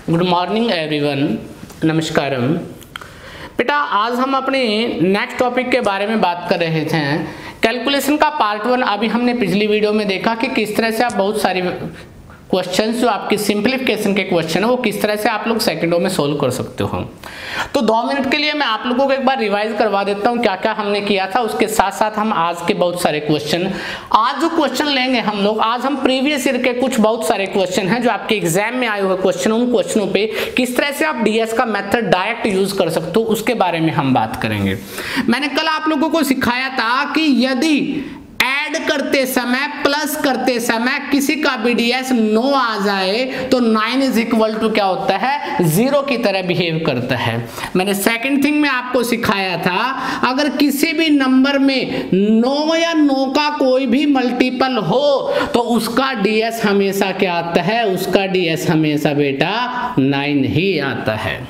Good morning everyone, नमस्कारम। बेटा आज हम अपने नेक्स्ट टॉपिक के बारे में बात कर रहे थे। कैलकुलेशन का पार्ट 1 अभी हमने पिछली वीडियो में देखा कि किस तरह से आप बहुत सारी क्वेश्चंस जो आपके सिंप्लीफिकेशन के क्वेश्चन है वो किस तरह से आप लोग सेकंडों में सोल्व कर सकते हो। तो 2 मिनट के लिए मैं आप लोगों को एक बार रिवाइज करवा देता हूँ क्या क्या हमने किया था। उसके साथ साथ हम आज के बहुत सारे क्वेश्चन, आज जो क्वेश्चन लेंगे हम लोग, आज हम प्रीवियस ईयर के कुछ बहुत सारे क्वेश्चन हैं जो आपके एग्जाम में आए हुए क्वेश्चन, उन क्वेश्चनों पे किस तरह से आप डीएस का मेथड डायरेक्ट यूज कर सकते हो उसके बारे में हम बात करेंगे। मैंने कल आप लोगों को सिखाया था कि यदि ऐड करते समय, प्लस करते समय किसी का भी डीएस 9 आ जाए तो 9 इज इक्वल टू क्या होता है, 0 की तरह बिहेव करता है। मैंने सेकंड थिंग में आपको सिखाया था अगर किसी भी नंबर में 9 या 9 का कोई भी मल्टीपल हो तो उसका डीएस हमेशा क्या आता है, उसका डीएस हमेशा बेटा 9 ही आता है।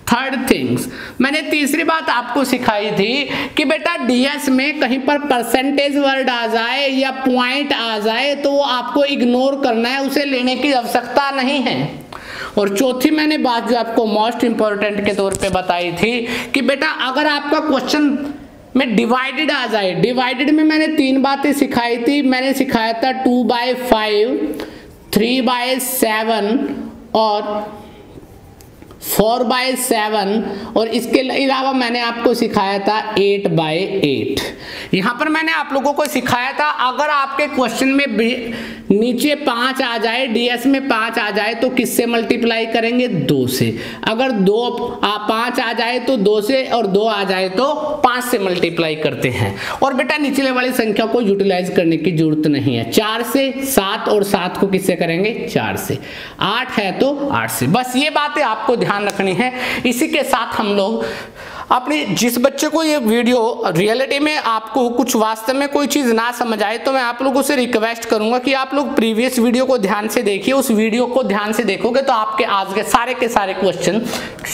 थर्ड थिंग्स, मैंने तीसरी बात आपको सिखाई थी कि बेटा डीएस में कहीं पर परसेंटेज वर्ड आ जाए या पॉइंट आ जाए तो वो आपको इग्नोर करना है, उसे लेने की आवश्यकता नहीं है। और चौथी मैंने बात जो आपको मोस्ट इंपॉर्टेंट के तौर पे बताई थी कि बेटा अगर आपका क्वेश्चन में डिवाइडेड आ जाए, डिवाइडेड में मैंने 3 बातें सिखाई थी। मैंने सिखाया था 2/5, 3/7 और 4/7 और इसके अलावा मैंने आपको सिखाया था 8/8। यहां पर मैंने आप लोगों को सिखाया था अगर आपके क्वेश्चन में नीचे 5 आ जाए, डीएस में 5 आ जाए तो किससे मल्टीप्लाई करेंगे, 2 से। अगर 5 आ जाए तो 2 से और 2 आ जाए तो 5 से मल्टीप्लाई करते हैं। और बेटा निचले वाली संख्या को यूटिलाइज करने की जरूरत नहीं है। 4 से 7 और 7 को किससे करेंगे, 4 से। 8 है तो 8 से। बस ये बातें आपको ध्यान रखनी है। इसी के साथ हम लोग अपने जिस बच्चे को ये वीडियो रियलिटी में आपको कुछ वास्तव में कोई चीज ना समझ आए तो मैं आप लोगों से रिक्वेस्ट करूंगा कि आप लोग प्रीवियस वीडियो को ध्यान से देखिए। उस वीडियो को ध्यान से देखोगे तो आपके आज के सारे क्वेश्चन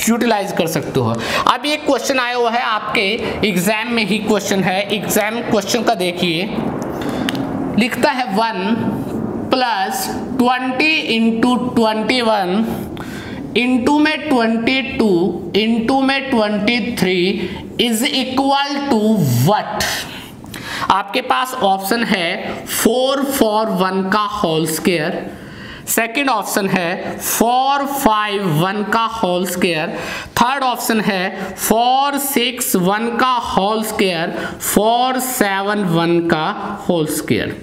यूटिलाइज कर सकते हो। अब ये क्वेश्चन आया हुआ है आपके एग्जाम में ही क्वेश्चन है। एग्जाम क्वेश्चन का देखिए, लिखता है 1 + 20 × 21 इंटू में 22 इंटू में 23 इज इक्वल टू व्हाट। आपके पास ऑप्शन है 4 4 1 का होल स्क्वायर, सेकेंड ऑप्शन है 4 5 1 का होल स्क्वायर, थर्ड ऑप्शन है 4 6 1 का होल स्क्वायर, 4 7 1 का होल स्क्वायर।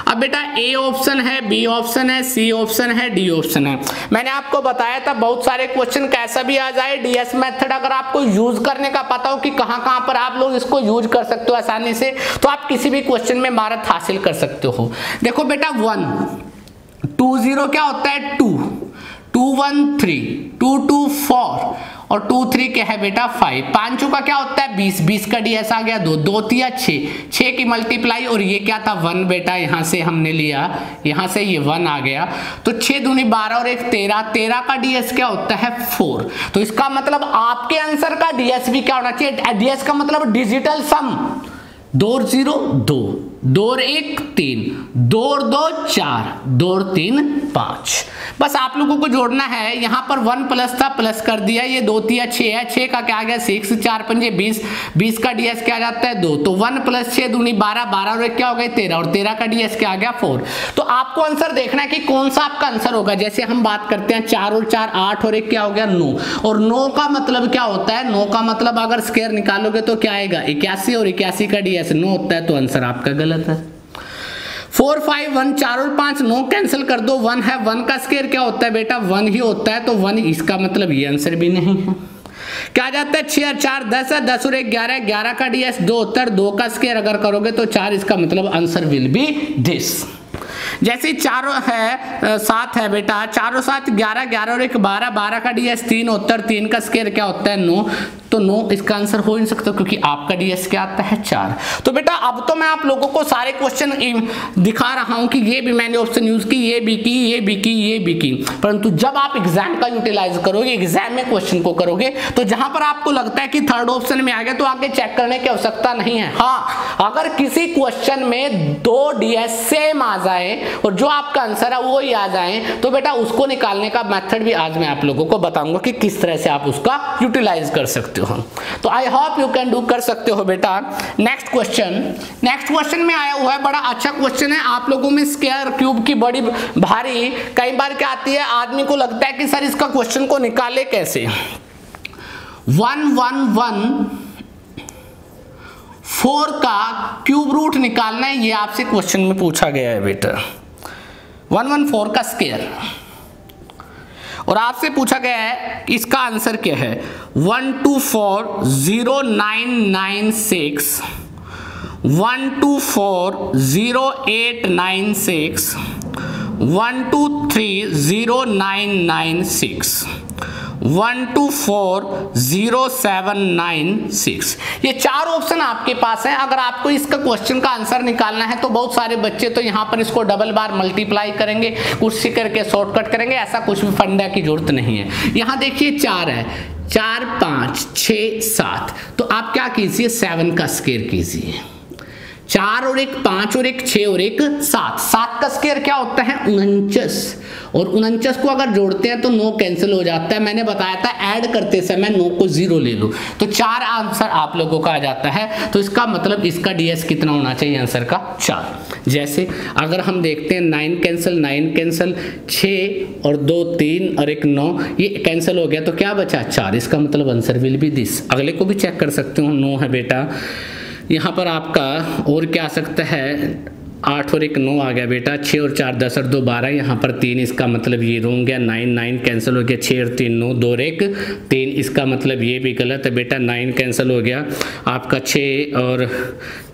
अब बेटा ए ऑप्शन है, बी ऑप्शन है, सी ऑप्शन है, डी ऑप्शन है। मैंने आपको बताया था बहुत सारे क्वेश्चन कैसा भी आ जाए, डीएस मेथड अगर आपको यूज करने का पता हो कि कहां पर आप लोग इसको यूज कर सकते हो आसानी से, तो आप किसी भी क्वेश्चन में महारत हासिल कर सकते हो। देखो बेटा 1 2 0 क्या होता है, 2 2 1 3 2 2 4 और 2 3 क्या है बेटा 5 5 का क्या होता है 20 20 का डीएस आ गया 2 2 3 6 की मल्टीप्लाई और ये क्या था 1 बेटा, यहां से हमने लिया, यहां से ये 1 आ गया तो 6 दूनी 12 और 1 13 13 का डीएस क्या होता है 4। तो इसका मतलब आपके आंसर का डीएस भी क्या होना चाहिए, डीएस का मतलब डिजिटल सम 2 और 0 2 2 और 1 3 2 और 2 4 2 और 3 5। बस आप लोगों को जोड़ना है। यहाँ पर 1 प्लस था, प्लस कर दिया, ये 2 3 6 है, 6 का क्या आ गया 6 4 5 20 20 का डीएस क्या आ जाता है 2। तो 1 + 6 दूनी 12 12 और 1 क्या हो गया 13 और 13 का डीएस क्या आ गया 4। तो आपको आंसर देखना है कि कौन सा आपका आंसर होगा। जैसे हम बात करते हैं 4 और 4 8 और 1 क्या हो गया 9 और 9 का मतलब क्या होता है, 9 का मतलब अगर स्क्वायर निकालोगे तो क्या आएगा 81 और 81 का डीएस 9 होता है, तो आंसर आपका गलत है। 4 5 1 4 और 5 9 कैंसिल कर दो, 1 है, 1 का स्क्वायर क्या होता है बेटा 1 ही होता है, तो 1 इसका मतलब ये आंसर भी नहीं है। क्या जाता है 6 और 4 10 है, 10 और 1 11 11 का डीएस 2 होता है, 2 का स्क्वायर अगर करोगे तो 4, इसका मतलब आंसर विल बी दिस। जैसे 4 है 7 है बेटा, 4 और 7 11 11 और 1 12 12 का डीएस 3 होता है, 3 का स्क्वायर क्या होता है 9, तो 9 इसका आंसर हो नहीं सकता, क्योंकि आपका डीएस क्या आता है 4। तो बेटा अब तो मैं आप लोगों को सारे क्वेश्चन दिखा रहा हूं कि ये भी मैंने ऑप्शन यूज की, ये भी की, ये भी की, ये भी की, परंतु जब आप एग्जाम का यूटिलाइज करोगे, एग्जाम में क्वेश्चन को करोगे, तो जहां पर आपको लगता है कि थर्ड ऑप्शन में आ गया तो आगे चेक करने की आवश्यकता नहीं है। हाँ, अगर किसी क्वेश्चन में 2 डीएस सेम आ जाए और जो आपका आंसर है वो ही आ जाए, तो बेटा उसको निकालने का मेथड भी आज मैं आप लोगों को बताऊंगा कि किस तरह से आप उसका यूटिलाइज कर सकते हो। तो I hope you can do, कर सकते हो बेटा। नेक्स्ट क्वेश्चन में आया हुआ है, बड़ा अच्छा क्वेश्चन है। आप लोगों में स्क्वायर क्यूब की बड़ी भारी कई बार क्या आती है, आदमी को लगता है कि सर इसका क्वेश्चन को निकाले कैसे। 114 का क्यूब रूट निकालना है, ये आपसे क्वेश्चन में पूछा गया है बेटा। 114 का स्क्वायर, और आपसे पूछा गया है इसका आंसर क्या है। 1240996, 1240896, 1230996, 1240796, ये 4 ऑप्शन आपके पास हैं। अगर आपको इसका क्वेश्चन का आंसर निकालना है तो बहुत सारे बच्चे तो यहाँ पर इसको डबल बार मल्टीप्लाई करेंगे, कुछ करके शॉर्टकट करेंगे, ऐसा कुछ भी फंडा की जरूरत नहीं है। यहाँ देखिए 4 है, 4 5 6 7, तो आप क्या कीजिए 7 का स्क्वायर कीजिए। 4 और 1 5 और 1 6 और 1 7, 7 का स्क्वायर क्या होता है 49, और 49 को अगर जोड़ते हैं तो 9 कैंसिल हो जाता है। मैंने बताया था ऐड करते समय 9 को 0 ले लो, तो 4 आंसर आप लोगों का आ जाता है। तो इसका मतलब इसका डीएस कितना होना चाहिए आंसर का 4। जैसे अगर हम देखते हैं 9 कैंसिल 6 और 2 3 और 1 9, ये कैंसिल हो गया तो क्या बचा 4, इसका मतलब आंसर विल बी दिस। अगले को भी चेक कर सकते हो, 9 है बेटा। यहाँ पर आपका और क्या आ सकता है, 8 और 1 9 आ गया बेटा, 6 और 4 10 और 2 12, यहाँ पर 3, इसका मतलब ये रोंग गया। 9 कैंसिल हो गया, 6 और 3 9, 2 और 1 3, इसका मतलब ये भी गलत है बेटा। 9 कैंसिल हो गया आपका, 6 और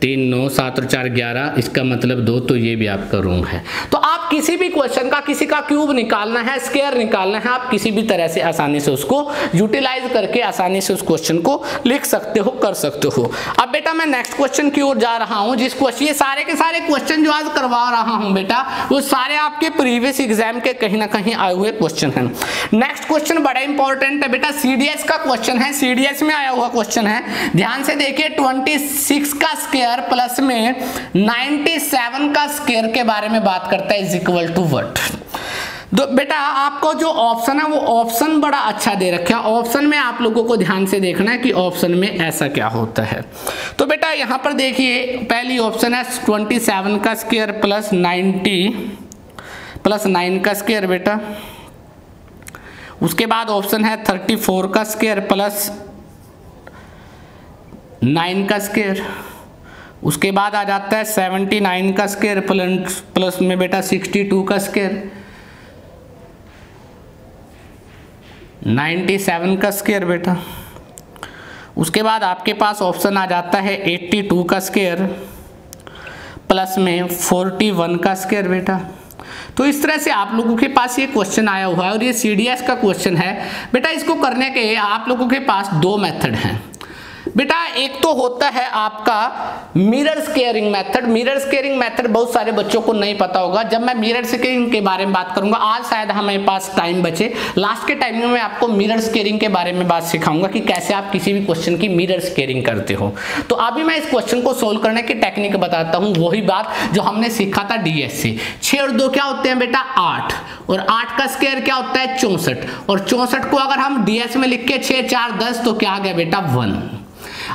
3 9, 7 और 4 11, इसका मतलब 2, तो ये भी आपका रोंग है। तो आप किसी भी क्वेश्चन का, किसी का क्यूब निकालना है, स्क्वायर निकालना है, आप किसी भी तरह से आसानी से उसको यूटिलाइज करके आसानी से उस क्वेश्चन को लिख सकते हो, कर सकते हो। अब बेटा मैं नेक्स्ट क्वेश्चन की ओर जा रहा हूँ, जिस क्वेश्चन, ये सारे के सारे क्वेश्चन जो आज करवा रहा हूं बेटा वो सारे आपके प्रीवियस एग्जाम के कहीं ना कहीं आए हुए क्वेश्चन हैं। नेक्स्ट क्वेश्चन बड़ा इंपॉर्टेंट है बेटा, सीडीएस का क्वेश्चन है, सीडीएस में आया हुआ क्वेश्चन है। ध्यान से देखिए, 26 का स्क्वायर प्लस में 97 का स्क्वायर के बारे में बात करता है, इज इक्वल टू व्हाट। तो बेटा आपको जो ऑप्शन है वो ऑप्शन बड़ा अच्छा दे रखा है। ऑप्शन में आप लोगों को ध्यान से देखना है कि ऑप्शन में ऐसा क्या होता है। तो बेटा यहाँ पर देखिए, पहली ऑप्शन है 27 का स्क्वायर प्लस 90 प्लस 9 का स्क्वायर बेटा। उसके बाद ऑप्शन है 34 का स्क्वायर प्लस 9 का स्क्वायर। उसके बाद आ जाता है 79 का स्क्वायर प्लस में बेटा 62 का स्क्वायर, 97 का स्क्वायर बेटा। उसके बाद आपके पास ऑप्शन आ जाता है 82 का स्क्वायर प्लस में 41 का स्क्वायर बेटा। तो इस तरह से आप लोगों के पास ये क्वेश्चन आया हुआ है और ये सीडीएस का क्वेश्चन है बेटा। इसको करने के आप लोगों के पास 2 मेथड हैं बेटा। एक तो होता है आपका mirror squaring method. Mirror squaring method बहुत सारे बच्चों को नहीं पता होगा। जब मैं मिरर स्क्वेयरिंग के बारे में बात करूंगा, आज शायद हमारे पास टाइम बचे, लास्ट के टाइम में मैं आपको मिरर स्क्वेयरिंग के बारे में बात सिखाऊंगा कि कैसे आप किसी भी क्वेश्चन की मिरर स्क्वेयरिंग करते हो। तो अभी मैं इस क्वेश्चन को सोल्व करने की टेक्निक बताता हूँ, वही बात जो हमने सीखा था डीएस से। 6 और 2 क्या होते हैं बेटा 8, और 8 का स्क्वायर क्या होता है 64, और 64 को अगर हम डीएस में लिख के 6 4 10 तो क्या आ गया बेटा 1।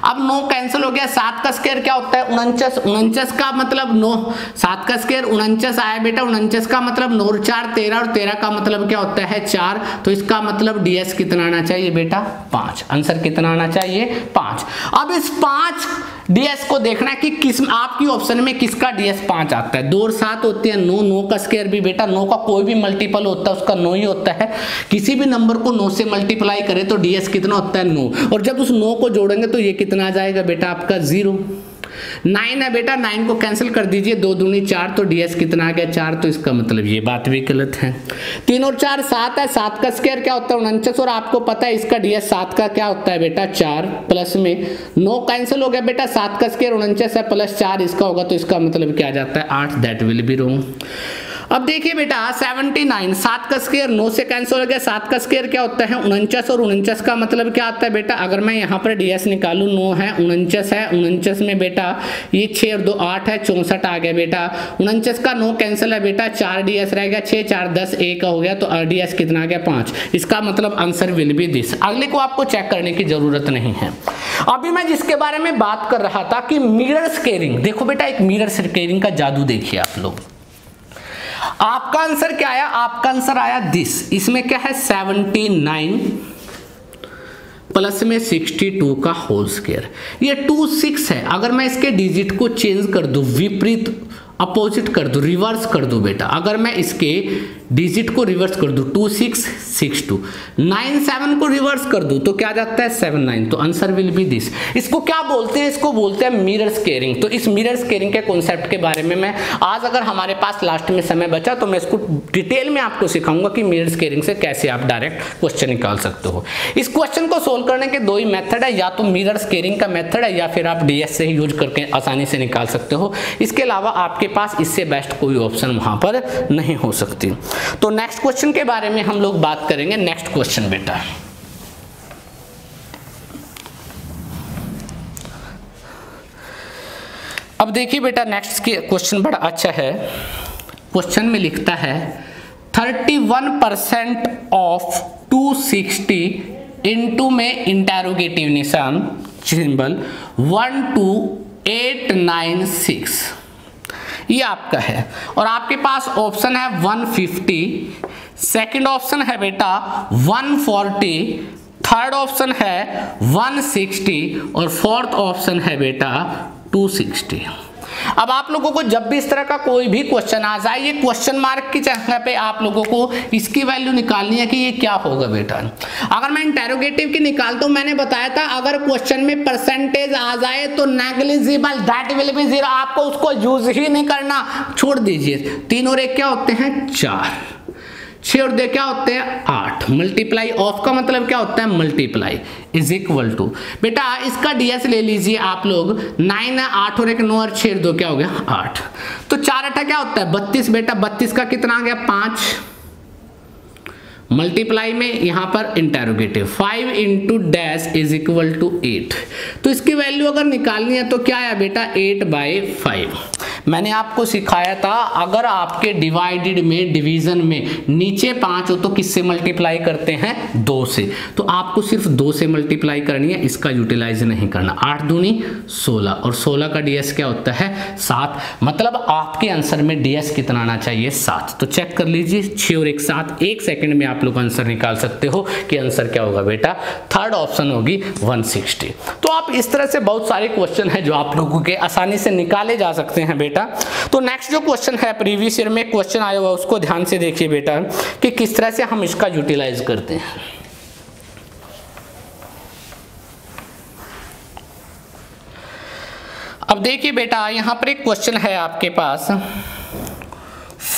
अब 9 कैंसिल हो गया। 7 का स्क्वायर क्या होता है 49, 49 का मतलब 9, 7 का स्क्वायर 49 आया बेटा। 49 का मतलब 9 और 4 13, और 13 का मतलब क्या होता है 4। तो इसका मतलब डीएस कितना आना चाहिए बेटा 5। आंसर कितना आना चाहिए 5। अब इस 5 डीएस को देखना है कि किस आपकी ऑप्शन में किसका डीएस 5 आता है। 2 और 7 होते हैं 9, 9 का स्क्वायर भी बेटा 9 का कोई भी मल्टीपल होता है उसका 9 ही होता है। किसी भी नंबर को 9 से मल्टीप्लाई करें तो डीएस कितना होता है 9, और जब उस 9 को जोड़ेंगे तो ये कितना आ जाएगा बेटा आपका 0। 9 है बेटा, 9 को कैंसिल कर दीजिए, 2 दूनी 4, तो ds कितना आ गया 4, तो इसका मतलब ये बात भी गलत है। 3 और 4 7 है, 7 का स्क्वायर क्या होता है 49, और आपको पता है इसका ds 7 का क्या होता है बेटा 4, प्लस में 9 कैंसिल हो गया बेटा, 7 का स्क्वायर 49 है, प्लस 4 इसका होगा, तो इसका मतलब क्या आ जाता है 8, दैट विल बी रॉन्ग। अब देखिए बेटा 79, 7 का स्क्वायर 9 से कैंसिल हो गया, 7 का स्क्वायर क्या होता है 49, और 49 का मतलब क्या आता है बेटा, अगर मैं यहाँ पर ds निकालूं 9 है 49 है, 49 में बेटा ये 6 और 2 8 है, 64 आ गया बेटा, 49 का 9 कैंसिल है बेटा, 4 ds रह गया, 6 4 10 1 का हो गया, तो ds कितना आ गया 5, इसका मतलब आंसर विल बी दिस। अगले को आपको चेक करने की जरूरत नहीं है। अभी मैं जिसके बारे में बात कर रहा था कि मिरर स्केलिंग, देखो बेटा एक मिरर स्केलिंग का जादू देखिए आप लोग। आपका आंसर क्या आया, आपका आंसर आया दिस, इसमें क्या है 79 प्लस में 62 का होल स्क्वायर, ये 2 6 है, अगर मैं इसके डिजिट को चेंज कर दूं, विपरीत अपोजिट कर दूं, रिवर्स कर दूं बेटा, अगर मैं इसके डिजिट को रिवर्स कर दूं 2 6 6 2, 9 7 को रिवर्स कर दूं तो क्या जाता है 7 9, तो आंसर विल बी दिस। इसको क्या बोलते हैं, इसको बोलते हैं मिरर स्केलिंग। तो इस मिरर स्केलिंग के कॉन्सेप्ट के बारे में मैं आज, अगर हमारे पास लास्ट में समय बचा तो मैं इसको डिटेल में आपको सिखाऊंगा कि मिरर स्केलिंग से कैसे आप डायरेक्ट क्वेश्चन निकाल सकते हो। इस क्वेश्चन को सोल्व करने के 2 ही मेथड है, या तो मिरर स्केलिंग का मेथड है या फिर आप ds से ही यूज करके आसानी से निकाल सकते हो। इसके अलावा आपके पास इससे बेस्ट कोई ऑप्शन वहां पर नहीं हो सकती। तो नेक्स्ट क्वेश्चन के बारे में हम लोग बात करेंगे। नेक्स्ट क्वेश्चन बेटा, अब देखिए बेटा नेक्स्ट क्वेश्चन बड़ा अच्छा है। क्वेश्चन में लिखता है 31% ऑफ 260 इनटू में इंटरोगेटिव निशान सिंबल 12896, ये आपका है, और आपके पास ऑप्शन है 150, सेकंड ऑप्शन है बेटा 140, थर्ड ऑप्शन है 160 और फोर्थ ऑप्शन है बेटा 260। अब आप लोगों को जब भी इस तरह का कोई भी क्वेश्चन आ जाए, ये क्वेश्चन मार्क की जगह पे आप लोगों को इसकी वैल्यू निकालनी है कि ये क्या होगा बेटा। अगर मैं इंटेरोगेटिव की निकालता हूं, मैंने बताया था अगर क्वेश्चन में परसेंटेज आ जाए तो नेग्लिजिबल, दैट विल बी 0, आपको उसको यूज ही नहीं करना, छोड़ दीजिए। 3 और 1 क्या होते हैं 4, 6 और 2 क्या होते हैं 8, मल्टीप्लाई ऑफ का मतलब क्या होता है मल्टीप्लाई, इज इक्वल टू बेटा इसका ds ले लीजिए आप लोग, 9 है, 8 और 1 9 और 6 और 2 क्या हो गया 8, तो 4 8 क्या होता है 32 बेटा, 32 का कितना आ गया 5, मल्टीप्लाई में यहां पर interrogative 5 into dash is equal to 8, तो इसकी वैल्यू अगर निकालनी है तो क्या आया बेटा 8/5। मैंने आपको सिखाया था अगर आपके डिवाइडेड में, डिवीजन में नीचे 5 हो तो किससे मल्टीप्लाई करते हैं 2 से, तो आपको सिर्फ 2 से मल्टीप्लाई करनी है, इसका यूटिलाइज नहीं करना। 8 दूनी 16 और 16 का ds क्या होता है 7, मतलब आपके आंसर में ds कितना आना चाहिए 7। तो चेक कर लीजिए 6 और 1 7, 1 सेकंड में आप लोग आंसर निकाल सकते हो कि आंसर क्या होगा बेटा, थर्ड ऑप्शन होगी 160। तो आप इस तरह से बहुत सारे क्वेश्चन हैं जो आप लोगों के आसानी से निकाले जा सकते हैं बेटा। तो नेक्स्ट जो क्वेश्चन है प्रीवियस ईयर में क्वेश्चन आया हुआ उसको ध्यान से देखिए बेटा कि किस तरह से हम इसका यूटिलाइज करते हैं। अब देखिए बेटा यहां पर एक क्वेश्चन है आपके पास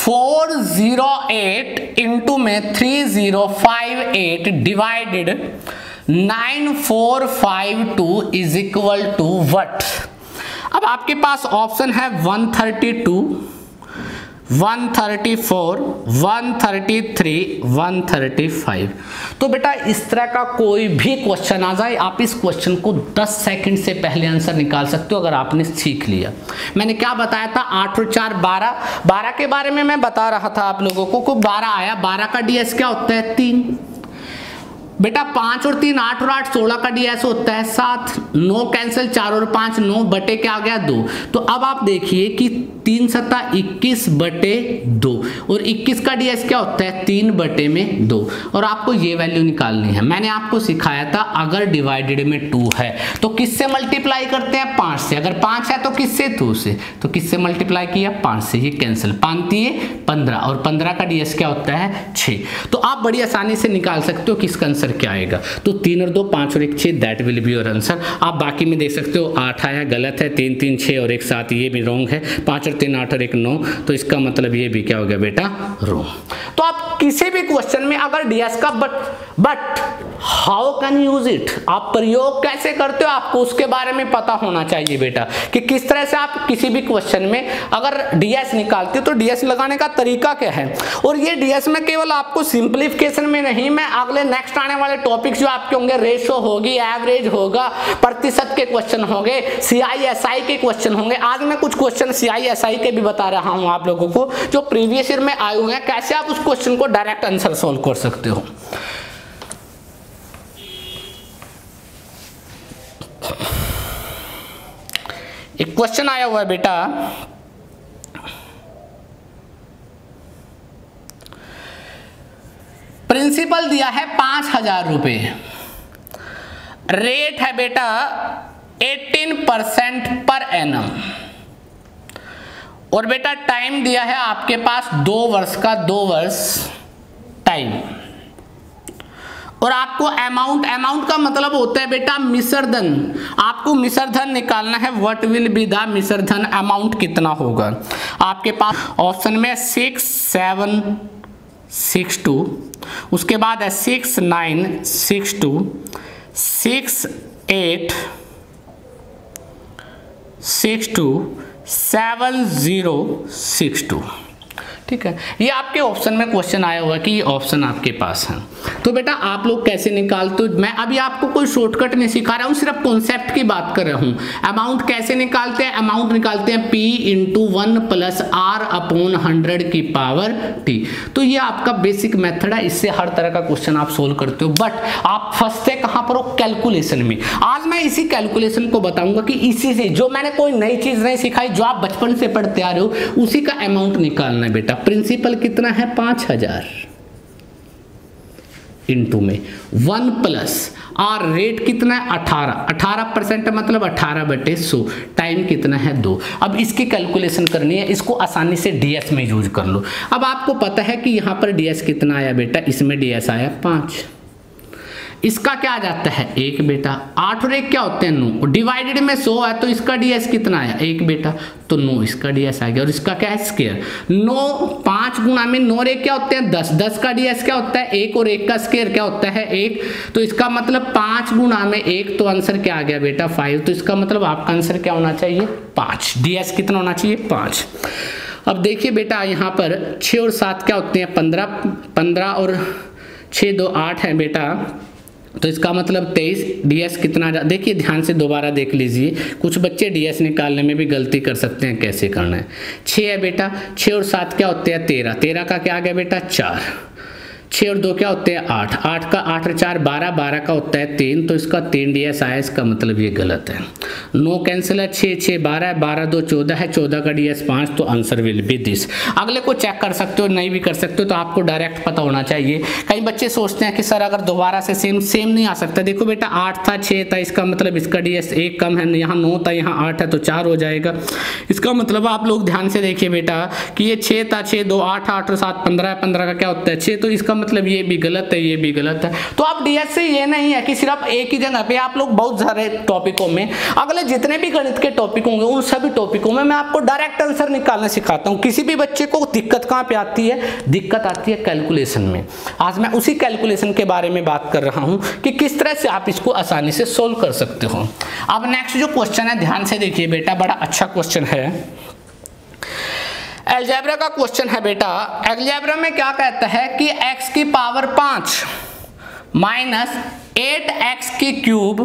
408 इंटू में 3058 divided 9452 is equal to what. अब आपके पास ऑप्शन है 132, 134, 133, 135। तो बेटा इस तरह का कोई भी क्वेश्चन आ जाए आप इस क्वेश्चन को 10 सेकंड से पहले आंसर निकाल सकते हो अगर आपने सीख लिया। मैंने क्या बताया था 8 और 4 12, 12 के बारे में मैं बता रहा था आप लोगों को 12 आया, 12 का ds क्या होता है 3 बेटा, 5 और 3 8 और 8 16 का ds होता है 7, 9 कैंसिल 4 और 5 9 बटे क्या आ गया 2। तो अब आप देखिए कि 3 सता 21/2 और 21 का डीएस क्या होता है 3/2 और आपको ये वैल्यू निकालनी है। मैंने आपको सिखाया था अगर डिवाइडेड में 2 है तो किससे मल्टीप्लाई करते हैं 5 से, अगर 5 है तो किससे 2 से, तो किससे मल्टीप्लाई किया 5 से, ये कैंसिल, 5 15 और 15 का डीएस क्या होता है 6। तो आप बड़ी आसानी से निकाल सकते हो कि इसका आंसर क्या आएगा। तो 3 और 2 5 और 1 6 that will be your answer. आप बाकी में देख सकते हो 8 आया गलत है, 3 3 6 और 1 7 ये भी रॉन्ग है, 5 और 3 8 और 1 9 तो इसका मतलब ये भी क्या हो गया बेटा रॉन्ग। तो आप किसी भी क्वेश्चन में अगर डीएस का but how can use it, आप प्रयोग कैसे करते हो आपको उसके बारे में पता होना चाहिए बेटा कि किस तरह से आप किसी भी क्वेश्चन में अगर डीएस निकालते हो तो डीएस लगाने का तरीका क्या है। और ये डीएस में केवल आपको सिंपलीफिकेशन में नहीं, मैं अगले नेक्स्ट आने वाले टॉपिक्स जो आपके होंगे रेशो होगी, एवरेज होगा, प्रतिशत के क्वेश्चन होंगे, CISI के क्वेश्चन होंगे। आज मैं कुछ क्वेश्चन CISI के भी बता रहा हूं आप लोगों को जो प्रीवियस ईयर में आए हुए हैं, कैसे आप उस क्वेश्चन को डायरेक्ट आंसर सोल्व कर सकते हो। एक क्वेश्चन आया हुआ है बेटा, प्रिंसिपल दिया है 5,000 रुपए, रेट है बेटा 18% पर एनम और बेटा टाइम दिया है आपके पास 2 वर्ष का, 2 वर्ष टाइम और आपको अमाउंट का मतलब होता है बेटा मिश्र धन, आपको मिश्र धन निकालना है। व्हाट विल बी द मिश्र धन, अमाउंट कितना होगा आपके पास ऑप्शन में 6 7 6 2, उसके बाद है 6 9 6 2 6 8 6 2 7 0 6 2। ठीक है, ये आपके ऑप्शन में क्वेश्चन आया हुआ है कि ये ऑप्शन आपके पास है। तो बेटा आप लोग कैसे निकालते हो, मैं अभी आपको कोई शॉर्टकट नहीं सिखा रहा हूँ, सिर्फ कॉन्सेप्ट की बात कर रहा हूँ। अमाउंट कैसे निकालते हैं, अमाउंट निकालते हैं P × 1 + R/100⁻T। तो ये आपका बेसिक मेथड है, इससे हर तरह का क्वेश्चन आप सोल्व करते हो। बट आप फंसते कहाँ पर हो, कैलकुलेशन में। आज मैं इसी कैलकुलेशन को बताऊंगा कि इसी से, जो मैंने कोई नई चीज नहीं सिखाई, जो आप बचपन से पढ़ते आ रहे हो, उसी का अमाउंट निकालना है बेटा। प्रिंसिपल कितना है 5,000 इंटू में 1 + R रेट कितना है 18% मतलब 18/100, टाइम कितना है 2। अब इसकी कैलकुलेशन करनी है, इसको आसानी से डीएस में यूज कर लो। अब आपको पता है कि यहां पर डीएस कितना आया बेटा, इसमें डीएस आया 5, इसका क्या आ जाता है 1 बेटा, 8 और 1 क्या होते हैं 9, डिवाइडेड में 100 है तो इसका डीएस कितना आया 1 बेटा, तो 9 इसका डीएस आ गया। और इसका क्या है स्क्वायर, 9 5 गुणा में 9 और 1 क्या होते हैं 10, 10 का डीएस क्या होता है 1 और 1 का स्क्वायर क्या होता है 1, तो इसका मतलब 5 गुणा में 1, तो आंसर क्या आ गया बेटा 5। तो इसका मतलब आपका आंसर क्या होना चाहिए 5, डीएस कितना होना चाहिए 5। अब देखिए बेटा यहाँ पर 6 और 7 क्या होते हैं 15, 15 और 6 2 8 है बेटा, तो इसका मतलब 23, डीएस कितना, देखिए ध्यान से दोबारा देख लीजिए, कुछ बच्चे डीएस निकालने में भी गलती कर सकते हैं, कैसे करना है। 6 है बेटा, 6 और 7 क्या होते हैं 13, 13 का क्या आ गया बेटा 4, 6 और 2 क्या होते हैं 8, 8 का 8 और 4 12, 12 का होता है 3, तो इसका 3 डीएस आया, इसका मतलब ये गलत है। 9 कैंसिल है, 6 6 12 12 2 14 है, 14 का डीएस 5, तो आंसर विल बी दिस। अगले को चेक कर सकते हो, नहीं भी कर सकते हो, तो आपको डायरेक्ट पता होना चाहिए। कई बच्चे सोचते हैं कि सर अगर दोबारा से सेम नहीं आ सकता, देखो बेटा 8 था 6 था, इसका मतलब इसका डीएस 1 कम है, यहाँ 9 था यहाँ 8 है तो 4 हो जाएगा। इसका मतलब आप लोग ध्यान से देखिए बेटा कि ये 6 था 6 2 8 8 और 7 15 है, 15 का क्या होता है 6, तो इसका मतलब ये भी गलत है, ये भी गलत है। तो अब डीएस से ये नहीं है कि सिर्फ एक ही जगह पे, आप लोग बहुत सारे टॉपिकों में, अगले जितने भी गणित के टॉपिक होंगे उन सभी टॉपिकों में मैं आपको डायरेक्ट आंसर निकालना सिखाता हूं। किसी भी बच्चे को दिक्कत कहां पे आती है, दिक्कत आती है कैलकुलेशन में। आज मैं उसी कैलकुलेशन के बारे में बात कर रहा हूं कि किस तरह से आप इसको आसानी से सोल्व कर सकते हो। अब नेक्स्ट जो क्वेश्चन है ध्यान से देखिए बेटा, बड़ा अच्छा क्वेश्चन है, अलजेब्रा का क्वेश्चन है बेटा। अलजेब्रा में क्या कहता है कि x की power 5 minus 8x³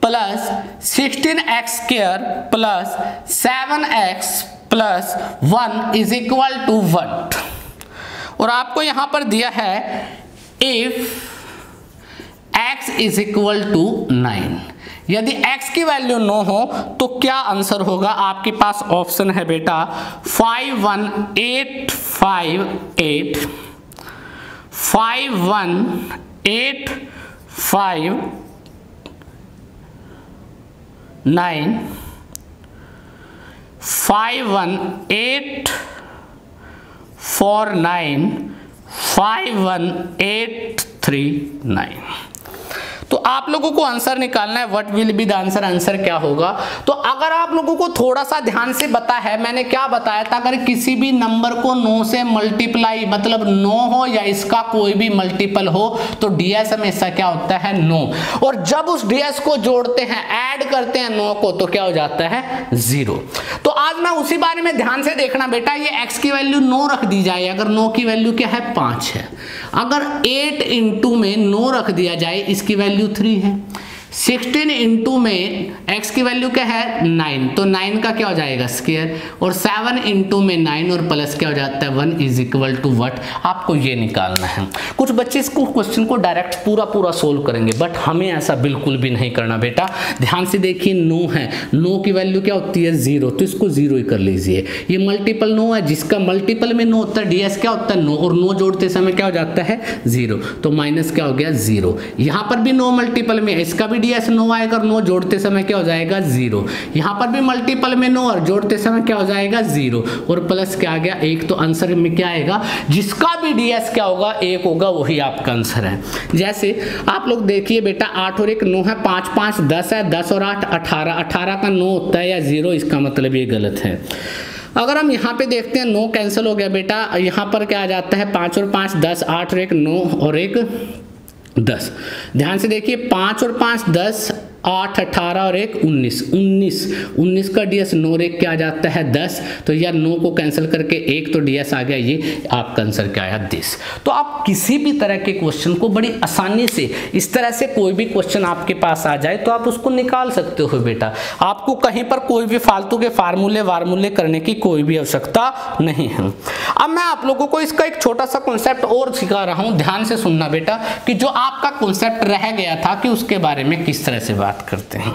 plus 16x² plus 7x plus 1 is equal to what. और आपको यहां पर दिया है if x is equal to 9। यदि x की वैल्यू 9 हो तो क्या आंसर होगा? आपके पास ऑप्शन है बेटा 51858 51859 51849 51839। तो आप लोगों को आंसर निकालना है what will be the answer. Answer क्या होगा? तो अगर आप लोगों को थोड़ा सा ध्यान से पता है, मैंने क्या बताया था, अगर किसी भी नंबर को 9 से मल्टीप्लाई मतलब 9 हो या इसका कोई भी मल्टीपल हो तो ds हमेशा क्या होता है 9, और जब उस ds को जोड़ते हैं ऐड करते हैं 9 को तो क्या हो जाता है 0। तो आज मैं उसी बारे में ध्यान से देखना बेटा। ये x की वैल्यू 9 रख दी जाए, अगर 9 की वैल्यू क्या है 5 है, अगर 8 इंटू में 9 रख दिया जाए इसकी वैल्यू 3 है, 16 इंटू में x की वैल्यू क्या है 9 तो 9 का क्या हो जाएगा स्क्वायर, और 7 इंटू में 9 और प्लस क्या हो जाता है 1 इज इक्वल टू व्हाट, आपको ये निकालना है। कुछ बच्चे इसको क्वेश्चन को डायरेक्ट पूरा सोल्व करेंगे, बट हमें ऐसा बिल्कुल भी नहीं करना बेटा। ध्यान से देखिए 9 है, 9 की वैल्यू क्या होती है 0, तो इसको 0 ही कर लीजिए। ये मल्टीपल 9 है, जिसका मल्टीपल में 9 होता है ds क्या होता है 9, और 9 जोड़ते समय क्या हो जाता है 0, तो माइनस क्या हो गया 0। यहाँ पर भी 9 मल्टीपल में, इसका भी ds 9 आएगा, 9 जोड़ते समय क्या हो जाएगा 0। यहाँ पर भी मल्टीपल में 9 और जोड़ते समय क्या हो जाएगा 0, और प्लस क्या आ गया 1। तो आंसर में क्या आएगा, जिसका भी ds क्या होगा 1 होगा, वही आपका आंसर है। जैसे आप लोग देखिए बेटा 8 और 1 9 है, 5 5 10 है, 10 और 8 18, 18 का 9 होता है या 0, इसका मतलब ये गलत है। अगर हम यहाँ पे देखते हैं 9 कैंसिल हो गया बेटा, यहाँ पर क्या आ जाता है 5 और 5 10, 8 और 1 9 और 1 10। ध्यान से देखिए 5 और 5 10, 8 18 और 1 19 19 का ds 9 और 1 क्या आ जाता है 10, तो यार 9 को कैंसिल करके 1 तो ds आ गया, ये आपका आंसर क्या आया 10। तो आप किसी भी तरह के क्वेश्चन को बड़ी आसानी से, इस तरह से कोई भी क्वेश्चन आपके पास आ जाए तो आप उसको निकाल सकते हो बेटा। आपको कहीं पर कोई भी फालतू के फार्मूले करने की कोई भी आवश्यकता नहीं है। अब मैं आप लोगों को इसका एक छोटा सा कॉन्सेप्ट और सिखा रहा हूँ, ध्यान से सुनना बेटा, कि जो आपका कॉन्सेप्ट रह गया था कि उसके बारे में किस तरह से बात करते हैं।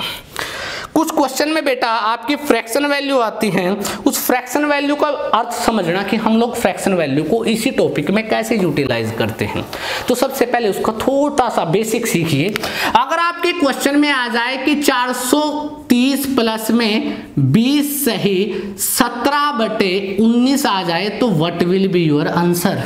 कुछ क्वेश्चन में बेटा आपकी फ्रैक्शन वैल्यू आती है, उस फ्रैक्शन वैल्यू का अर्थ समझना कि हम लोग फ्रैक्शन वैल्यू को इसी टॉपिक में कैसे यूटिलाइज करते हैं। तो सबसे पहले उसका थोड़ा सा बेसिक सीखिए। अगर आपके क्वेश्चन में आ जाए कि 430 प्लस में 20 सही 17/19 आ जाए तो what will be your answer.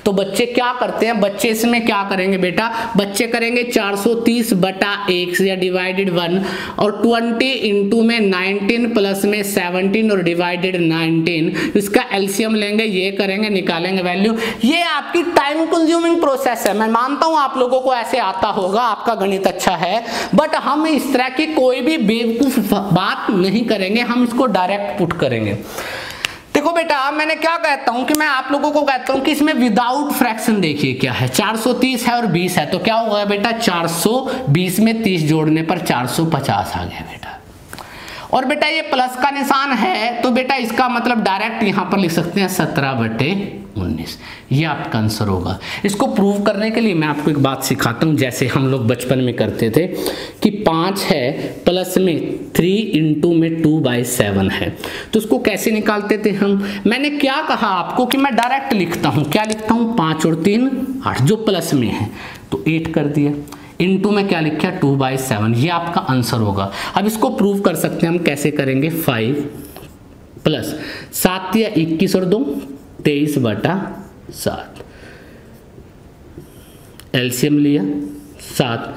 तो बच्चे क्या करते हैं, बच्चे इसमें क्या करेंगे बेटा, बच्चे करेंगे 430/1 या डिवाइडेड 1 और 20 इंटू में 19 प्लस में 17 और डिवाइडेड 19, इसका एलसीएम लेंगे, ये करेंगे, निकालेंगे वैल्यू। ये आपकी टाइम कंज्यूमिंग प्रोसेस है। मैं मानता हूं आप लोगों को ऐसे आता होगा, आपका गणित अच्छा है, बट हम इस तरह की कोई भी बेवकूफ बात नहीं करेंगे, हम इसको डायरेक्ट पुट करेंगे। देखो बेटा मैंने क्या कहता हूं कि मैं आप लोगों को कहता हूं कि इसमें विदाउट फ्रैक्शन देखिए क्या है, 430 है और 20 है, तो क्या होगा बेटा 420 में 30 जोड़ने पर 450 आ गया बेटा। और बेटा ये प्लस का निशान है तो बेटा इसका मतलब डायरेक्ट यहां पर लिख सकते हैं 17/19, ये आपका आंसर होगा। इसको प्रूव करने के लिए मैं आपको एक बात सिखाता हूं, जैसे हम लोग बचपन में करते थे कि 5 है प्लस में 3 इंटू में 2/7 है, तो उसको कैसे निकालते थे हम। मैंने क्या कहा आपको कि मैं डायरेक्ट लिखता हूं, क्या लिखता हूं 5 और 3 8, जो प्लस में है तो 8 कर दिया, इंटू में क्या लिखा 2/7, ये आपका आंसर होगा। अब इसको प्रूव कर सकते हैं हम, कैसे करेंगे 5 प्लस 7 या 21 और 2 23/7, एलसीएम लिया 7,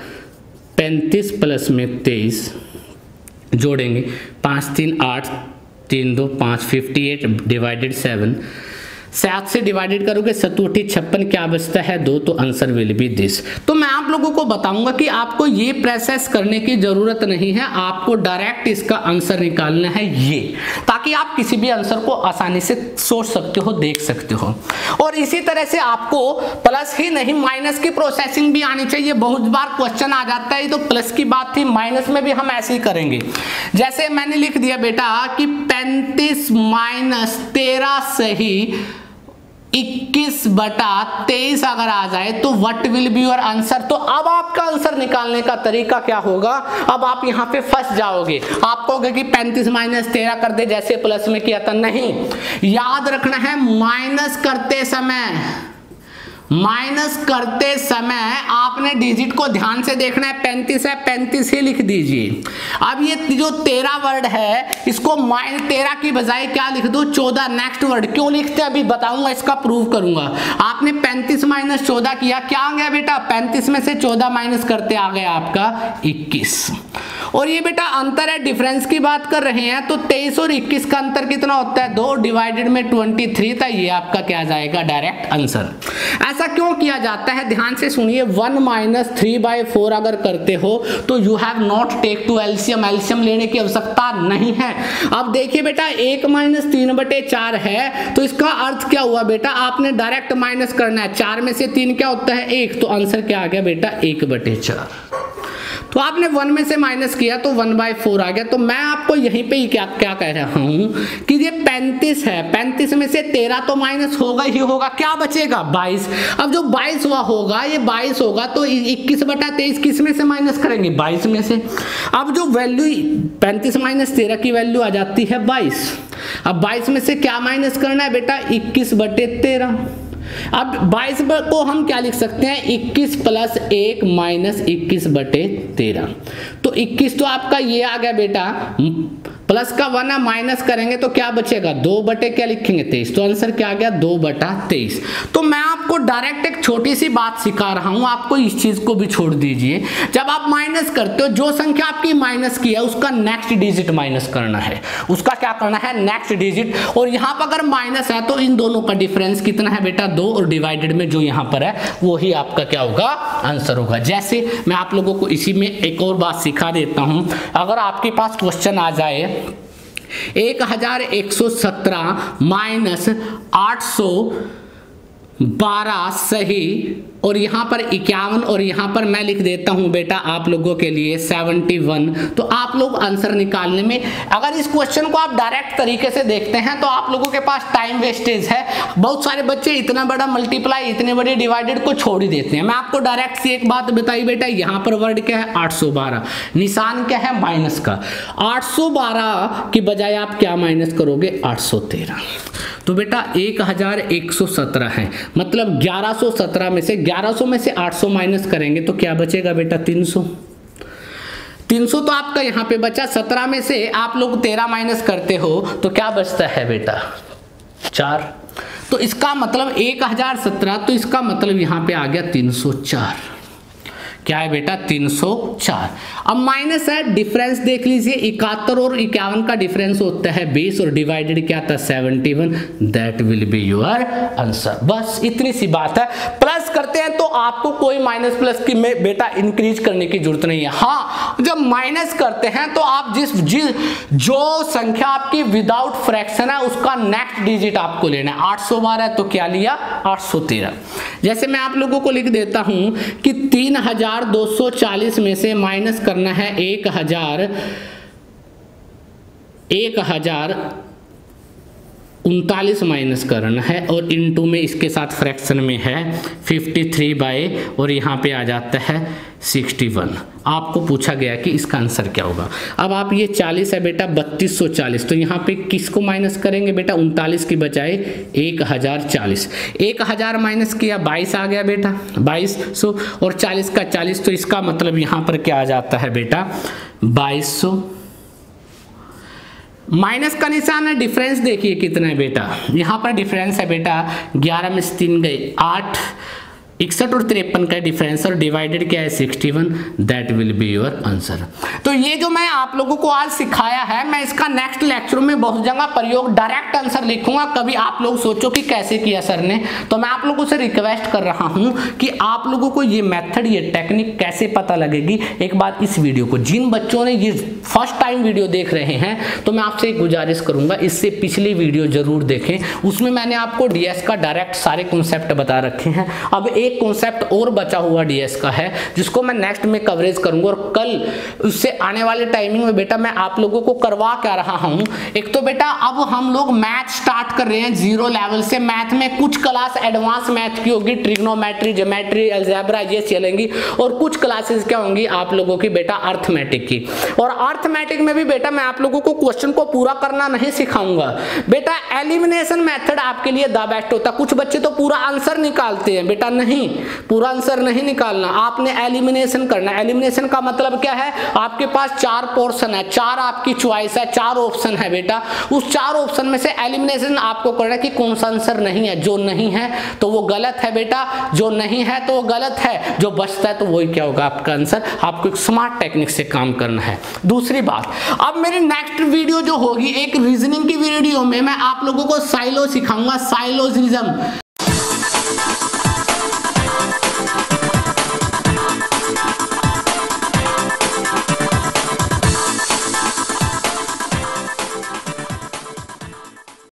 35 प्लस में 23 जोड़ेंगे 5 3 8 3 2 5 58 डिवाइडेड 7, 7 से डिवाइडेड करोगे 7 8 56, क्या बचता है 2, तो आंसर विल बी दिस। तो मैं आप लोगों को बताऊंगा कि आपको ये प्रोसेस करने की जरूरत नहीं है, आपको डायरेक्ट इसका आंसर निकालना है ये, ताकि आप किसी भी आंसर को आसानी से सोच सकते हो, देख सकते हो। और इसी तरह से आपको प्लस ही नहीं माइनस की प्रोसेसिंग भी आनी चाहिए। बहुत बार क्वेश्चन आ जाता है तो प्लस की बात थी, माइनस में भी हम ऐसे ही करेंगे। जैसे मैंने लिख दिया बेटा कि 35 - 13 सही 21/23 अगर आ जाए तो what will be your answer. तो अब आपका आंसर निकालने का तरीका क्या होगा, अब आप यहाँ पे फंस जाओगे। आप कहोगे कि 35 - 13 कर दे जैसे प्लस में किया था, नहीं, याद रखना है माइनस करते समय आपने डिजिट को ध्यान से देखना है। 35 है, 35 ही लिख दीजिए। अब ये जो 13 वर्ड है इसको -13 की बजाय क्या लिख दो, 14। नेक्स्ट वर्ड क्यों लिखते हैं अभी बताऊंगा, इसका प्रूव करूंगा। आपने 35 - 14 किया, क्या आ गया बेटा, 35 में से 14 माइनस करते आ गया आपका 21। और ये बेटा अंतर है, डिफरेंस की बात कर रहे हैं, तो 23 और 21 का अंतर कितना होता है, 2 डिवाइडेड में 23 था। ये आपका क्या जाएगा, डायरेक्ट आंसर। ऐसा क्यों किया जाता है, ध्यान से सुनिए। 1 - 3/4 अगर करते हो तो you have not take to LCM, LCM लेने की आवश्यकता नहीं है। अब देखिए बेटा 1 - 3/4 है, तो इसका अर्थ क्या हुआ बेटा, आपने डायरेक्ट माइनस करना है। 4 में से 3 क्या होता है, 1, तो आंसर क्या आ गया बेटा, 1/4। तो आपने 1 में से माइनस किया तो 1/4 आ गया। तो मैं आपको यहीं पे ही क्या कह रहा हूं कि ये 35 है, 35 में से 13 तो माइनस होगा ही होगा, क्या बचेगा, 22। अब जो 22 हुआ होगा, ये 22 होगा, तो 21/23 किस में से माइनस करेंगे, 22 में से। अब जो वैल्यू 35 - 13 की वैल्यू आ जाती है 22। अब 22 में से क्या माइनस करना है बेटा, 21/13। अब 22 को हम क्या लिख सकते हैं, 21 + 1 - 21/13। तो 21 तो आपका ये आ गया बेटा, प्लस का 1 है, माइनस करेंगे तो क्या बचेगा, 2 बटे क्या लिखेंगे, 23। तो आंसर क्या आ गया, 2/23। तो मैं आपको डायरेक्ट एक छोटी सी बात सिखा रहा हूं, आपको इस चीज को भी छोड़ दीजिए। जब आप माइनस करते हो, जो संख्या आपकी माइनस की है उसका नेक्स्ट डिजिट माइनस करना है, उसका क्या करना है, नेक्स्ट डिजिट। और यहाँ पर अगर माइनस है तो इन दोनों का डिफरेंस कितना है बेटा, 2, और डिवाइडेड में जो यहाँ पर है वो ही आपका क्या होगा, आंसर होगा। जैसे मैं आप लोगों को इसी में एक और बात सिखा देता हूं। अगर आपके पास क्वेश्चन आ जाए 1117 - 812 सही, और यहाँ पर 51, और यहाँ पर मैं लिख देता हूँ बेटा आप लोगों के लिए 71। तो आप लोग आंसर निकालने में, अगर इस क्वेश्चन को आप डायरेक्ट तरीके से देखते हैं तो आप लोगों के पास टाइम वेस्टेज है। बहुत सारे बच्चे इतना बड़ा मल्टीप्लाई, इतने बड़े डिवाइडेड को छोड़ ही देते हैं। मैं आपको डायरेक्ट सी एक बात बताई बेटा, यहाँ पर वर्ड क्या है, 812, निशान क्या है, माइनस का। 812 की बजाय आप क्या माइनस करोगे, 813। तो बेटा 1117 है, मतलब 1117 में से 1100 में से 800 माइनस करेंगे तो क्या बचेगा बेटा, 300। 300 तो आपका यहाँ पे बचा। 17 में से आप लोग 13 माइनस करते हो तो क्या बचता है बेटा, 4। तो इसका मतलब 1017, तो इसका मतलब यहाँ पे आ गया 304। क्या है बेटा, 304। अब माइनस है, डिफरेंस देख लीजिए, 71 और 51 का डिफरेंस होता है 20, और डिवाइडेड क्या था, 71। That will be your answer. बस इतनी सी बात है। प्लस करते हैं तो आपको कोई माइनस प्लस की में बेटा इंक्रीज करने की जरूरत नहीं है। हाँ, जब माइनस करते हैं तो आप जो संख्या आपकी विदाउट फ्रैक्शन है उसका नेक्स्ट डिजिट आपको लेना है। 812 है तो क्या लिया, 813। जैसे मैं आप लोगों को लिख देता हूं कि 3240 में से माइनस करना है 1039 माइनस करना है, और इनटू में इसके साथ फ्रैक्शन में है 53 और यहाँ पे आ जाता है 61। आपको पूछा गया कि इसका आंसर क्या होगा। अब आप ये 40 है बेटा, 3240, तो यहाँ पे किसको माइनस करेंगे बेटा, 39 की बजाय 1040। 1000 माइनस किया, 22 आ गया बेटा, 2200, और 40 का 40, तो इसका मतलब यहाँ पर क्या आ जाता है बेटा, 2200। माइनस का निशान है, डिफरेंस देखिए कितना है बेटा, यहाँ पर डिफरेंस है बेटा 11 में से 3 गए 8, 61 और 53 का डिफरेंस, और डिवाइडेड क्या है 61। That will be your answer. तो ये जो मैं आप लोगों को आज सिखाया है, मैं इसका नेक्स्ट लेक्चर में बहुत जगह प्रयोग डायरेक्ट आंसर लिखूंगा। कभी आप लोग सोचो कि कैसे किया सर ने, तो मैं आप लोगों से रिक्वेस्ट कर रहा हूं कि आप लोगों को ये मेथड, ये टेक्निक कैसे पता लगेगी। एक बार इस वीडियो को, जिन बच्चों ने ये फर्स्ट टाइम वीडियो देख रहे हैं, तो मैं आपसे एक गुजारिश करूंगा, इससे पिछली वीडियो जरूर देखें। उसमें मैंने आपको डीएस का डायरेक्ट सारे कॉन्सेप्ट बता रखे हैं। अब एक कॉन्सेप्ट और बचा हुआ डीएस का है जिसको मैं नेक्स्ट में कवरेज करूंगा, और कल उससे आने वाले टाइमिंग में बेटा मैं आप लोगों को करवा क्या रहा हूं। एक तो बेटा अब हम लोग मैथ स्टार्ट कर रहे हैं 0 लेवल से। मैथ में कुछ क्लास एडवांस मैथ की होगी, ट्रिग्नोमेट्री, ज्योमेट्री, अलजेब्रा ये चलेंगी, और कुछ क्लासेस क्या होंगी आप लोगों की बेटा अर्थमेटिक की। और अर्थमेटिक में भी बेटा मैं आप लोगों को क्वेश्चन को पूरा करना नहीं सिखाऊंगा बेटा। एलिमिनेशन मेथड आपके लिए द बेस्ट होता है। कुछ बच्चे तो पूरा आंसर निकालते हैं बेटा, नहीं, पूरा आंसर नहीं निकालना, आपने एलिमिनेशन करना। एलिमिनेशन का मतलब क्या है, आपके पास 4 पोर्शन है, 4 आपकी चॉइस है, 4 ऑप्शन है बेटा, उस 4 ऑप्शन में से एलिमिनेशन आपको करना है कि कौन सा आंसर नहीं है। जो नहीं है तो वो गलत है बेटा, जो नहीं है तो वो गलत है, जो बचता है तो वही क्या होगा आपका आंसर। आपको एक स्मार्ट टेक्निक से काम करना है। दूसरी बात, अब मेरी नेक्स्ट वीडियो जो होगी एक रीजनिंग की वीडियो में मैं आप लोगों को साइलो सिखाऊंगा, साइलोजिज्म।